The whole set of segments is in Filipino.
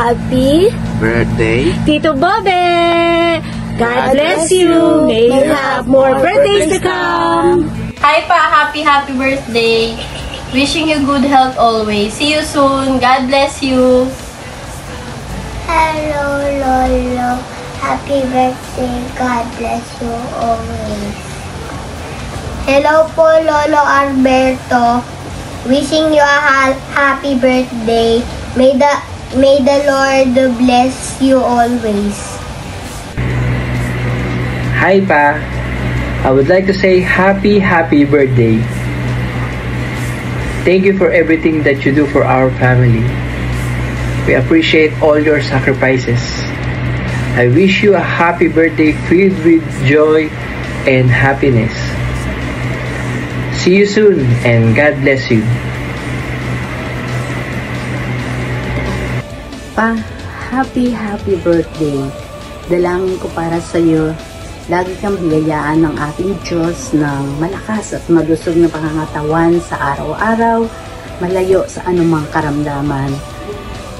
Happy birthday, Tito Bobe! God bless you! May you have more birthdays to come! Hi pa! Happy birthday! Wishing you good health always. See you soon. God bless you. Hello, Lolo. Happy birthday. God bless you always. Hello po, Lolo Alberto. Wishing you a happy birthday. May the Lord bless you always. Hi Pa, I would like to say happy birthday. Thank you for everything that you do for our family. We appreciate all your sacrifices. I wish you a happy birthday filled with joy and happiness. See you soon and God bless you. Pa, happy birthday. Dalangin ko para sa iyo, lagi kang biyayaan ng ating Diyos ng malakas at malusog na pangangatawan sa araw-araw, malayo sa anumang karamdaman.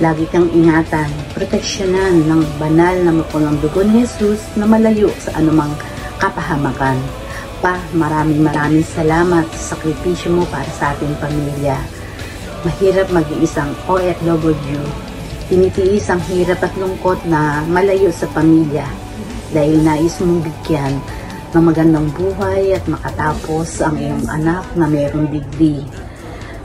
Lagi kang ingatan, proteksyonan ng banal na mapulang dugo ni Jesus na malayo sa anumang kapahamakan. Pa, maraming salamat sa sakripisyo mo para sa ating pamilya. Mahirap mag-iisang OFW. Tinitiis ang hirap at lungkot na malayo sa pamilya dahil nais mong bigyan ng magandang buhay at makatapos ang iyong anak na mayroong degree.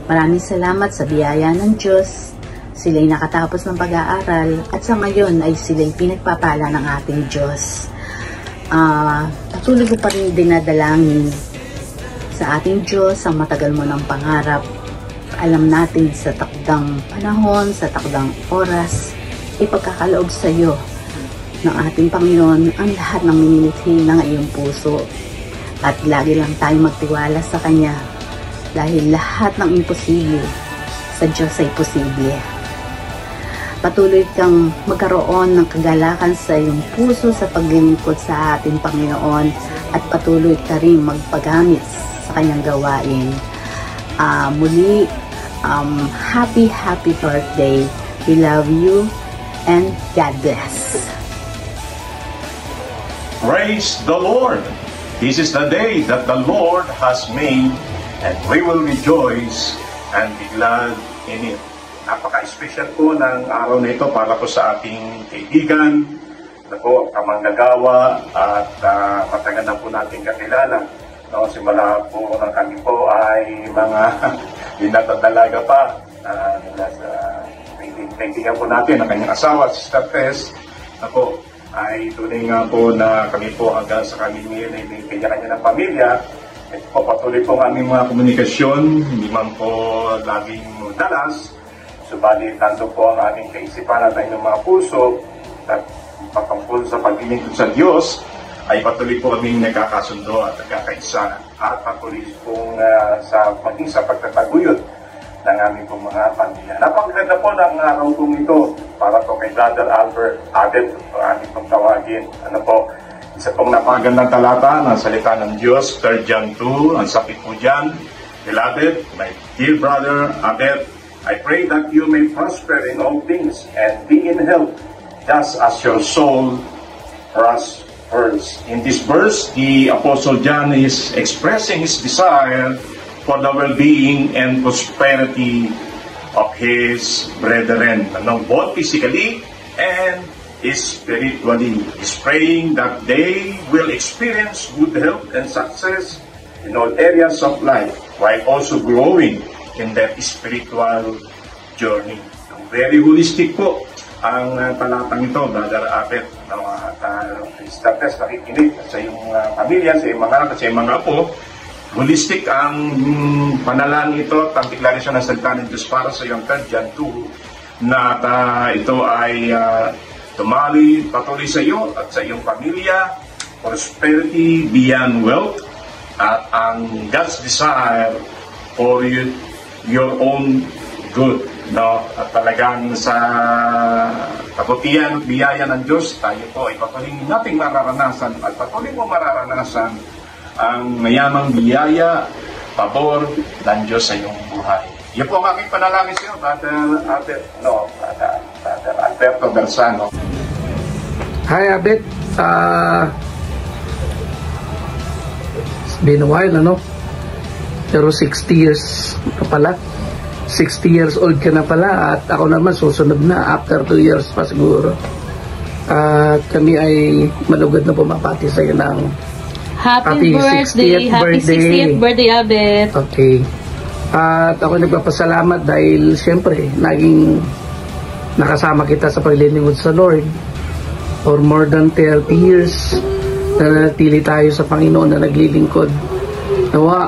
Maraming salamat sa biyaya ng Diyos. Sila'y nakatapos ng pag-aaral at sa ngayon ay sila'y pinagpapala ng ating Diyos. Patuloy ko pa rin dinadalangin sa ating Diyos ang matagal mo ng pangarap. Alam natin sa takdang panahon, sa takdang oras, ipagkakaloob sa iyo ng ating Panginoon ang lahat ng minimithi ng iyong puso. At lagi lang tayong magtiwala sa Kanya dahil lahat ng imposible sa Diyos ay posible. Patuloy kang magkaroon ng kagalakan sa iyong puso sa paglilingkod sa ating Panginoon at patuloy ka rin magpagamit sa Kanyang gawain. Muli, happy birthday. We love you and God bless. Praise the Lord! This is the day that the Lord has made, and we will rejoice and be glad in it. Napaka-special po ng araw na ito para po sa ating kaibigan, na po kamanggagawa at matagal na po natin kakilala. No, simula po ng kami po ay mga binatadalaga pa. Kaibigan po natin ang kanyang asawa, Sister Tess, na po ay tunay nga po na kami po hanggang sa kami ngayon ay kanya-kanya ng pamilya. Ito po patuloy po ang aming mga komunikasyon, hindi man po laging dalas. Subalit, nandun po ang aming kaisipan at ang mga puso at patungkol sa paglilingkod sa Diyos ay patuloy po kaming nagkakasundo at nagkakaisa at patuloy pong maging sa pagtataguyod ng aming pong mga pamilya. Napakaganda po ng araw pong ito para po kay Brother Albert Abet, aming pong tawagin. Ano po, isa pong napakagandang talata ng salita ng Diyos, 3 John 2, ang sabi po dyan, Beloved, my dear brother Abet, I pray that you may prosper in all things and be in health, just as your soul prospers. In this verse, the Apostle John is expressing his desire for the well-being and prosperity of his brethren, both physically and spiritually. He's praying that they will experience good health and success in all areas of life, while also growing in that spiritual journey. Very holistic po ang talatang ito, Brother Abet. Sister Tess, nakikinig sa iyong pamilya, sa iyong mga anak, sa iyong mga apo. Holistic ang panalangin ito at ang deklarasyon ng salita ng Diyos para sa iyong 3 John 2 na ito ay patuloy sa iyo at sa iyong pamilya, prosperity beyond wealth, at ang God's desire for your own good. No? At talagang sa kabutihan at biyaya ng Diyos, tayo po ay patuloy nating mararanasan at patuloy mo mararanasan ang mayamang biyaya, pabor ng Diyos sa iyong buhay. Yan po ang aking panalangin sa iyo, Brother Albert. Alberto Bersano. Hi, Abet. It's been a while, ano? Pero 60 years ka pala. 60 years old ka na pala at ako naman susunod na after 2 years pa siguro. At kami ay malugod na bumabati sa iyo ng Happy birthday! Happy 60th birthday, Abet! Okay. At ako nagpapasalamat dahil siyempre naging nakasama kita sa paglilingkod sa Lord for more than 30 years na nanatili tayo sa Panginoon na naglilingkod. Nawa,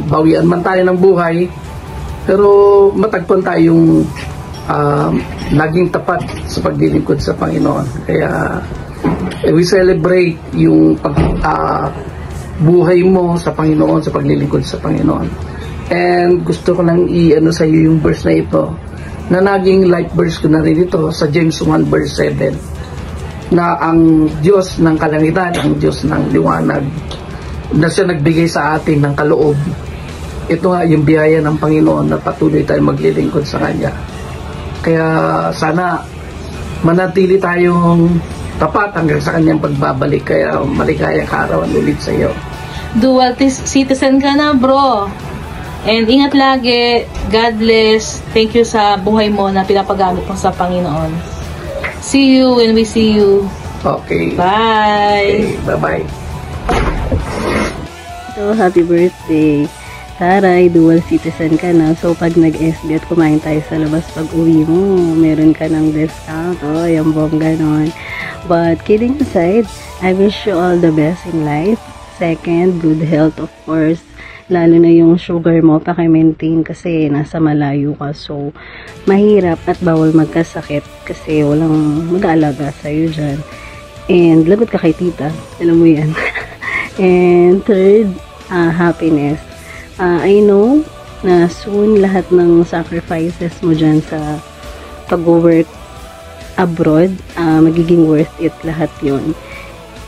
bawian man tayo ng buhay, pero matagpuan tayong naging tapat sa paglilingkod sa Panginoon. Kaya we celebrate yung buhay mo sa Panginoon, sa paglilingkod sa Panginoon. And gusto ko lang i-ano sa iyo yung verse na ito, na naging life verse ko na rin ito sa James 1 verse 7, na ang Diyos ng kalangitan, ang Diyos ng liwanag, na siya nagbigay sa atin ng kaloob. Ito nga yung biyaya ng Panginoon na patuloy tayong maglilingkod sa Kanya. Kaya sana manatili tayong tapat hanggang sa Kanyang pagbabalik. Kaya maligayang kaarawan ulit sa iyo. Dual citizen ka na, bro. And ingat lagi. God bless. Thank you sa buhay mo na pinapagamit mo sa Panginoon. See you when we see you. Okay. Bye. Okay. Bye-bye. So, happy birthday. Taray, dual citizen ka na. So, pag nag-SB at kumain tayo sa labas pag uwi mo, meron ka ng discount. Oh, yung bongga nun. But, kidding aside, I wish you all the best in life. Second, good health, of course. Lalo na yung sugar mo, paki-maintain kasi nasa malayo ka. So, mahirap at bawal magkasakit kasi walang mag-aalaga sa'yo dyan. And, lagot ka kay tita. Alam mo yan. And third, happiness. I know na soon lahat ng sacrifices mo dyan sa pag-work abroad, magiging worth it lahat yon.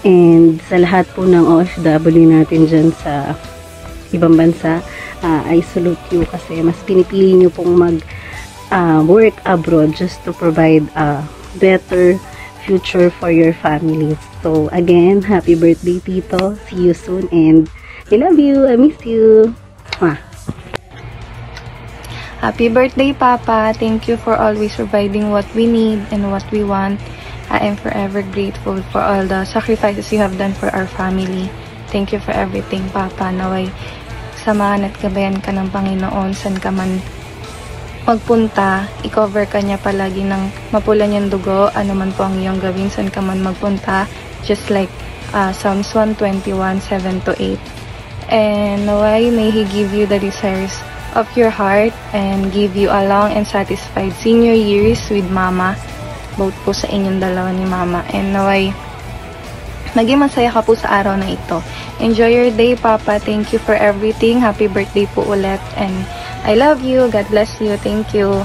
And sa lahat po ng OFW natin dyan sa ibang bansa, I salute you kasi mas pinipili nyo pong work abroad just to provide a better future for your families. So again, happy birthday, Tito. See you soon and I love you. I miss you. Mwah. Happy birthday, Papa. Thank you for always providing what we need and what we want. I am forever grateful for all the sacrifices you have done for our family. Thank you for everything, Papa. Naway samahan at gabayan ka ng Panginoon saan ka man magpunta, i-cover ka niya palagi ng mapula niyang dugo, ano man po ang iyong gawin, saan ka man magpunta, just like Psalms 121:7-8. And naway, may He give you the desires of your heart and give you a long and satisfied senior years with Mama, both po sa inyong dalawa ni Mama. And naway, maging masaya ka po sa araw na ito. Enjoy your day, Papa. Thank you for everything. Happy birthday po ulit. And I love you. God bless you. Thank you.